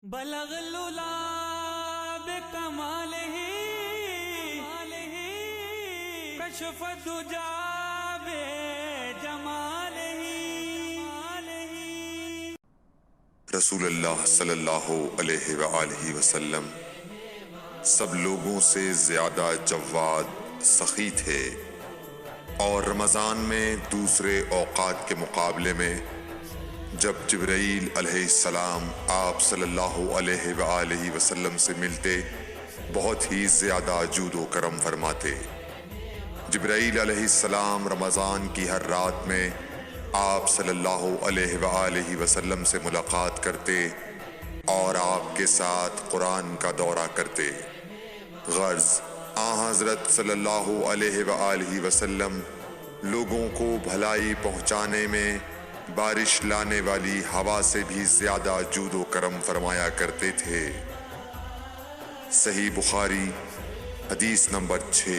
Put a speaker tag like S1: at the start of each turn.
S1: بلغ العلا بکمالہ کشف الدجا بجمالہ۔
S2: رسول اللہ صلی اللہ علیہ وآلہ وسلم سب لوگوں سے زیادہ جواد سخی تھے، اور رمضان میں دوسرے اوقات کے مقابلے میں جب جبرائیل علیہ السلام آپ صلی اللہ علیہ وآلہ وسلم سے ملتے بہت ہی زیادہ جود و کرم فرماتے۔ جبرائیل علیہ السلام رمضان کی ہر رات میں آپ صلی اللہ علیہ وآلہ وسلم سے ملاقات کرتے اور آپ کے ساتھ قرآن کا دورہ کرتے۔ غرض حضرت صلی اللہ علیہ وآلہ وسلم لوگوں کو بھلائی پہنچانے میں بارش لانے والی ہوا سے بھی زیادہ جود و کرم فرمایا کرتے تھے۔ صحیح بخاری حدیث نمبر 6۔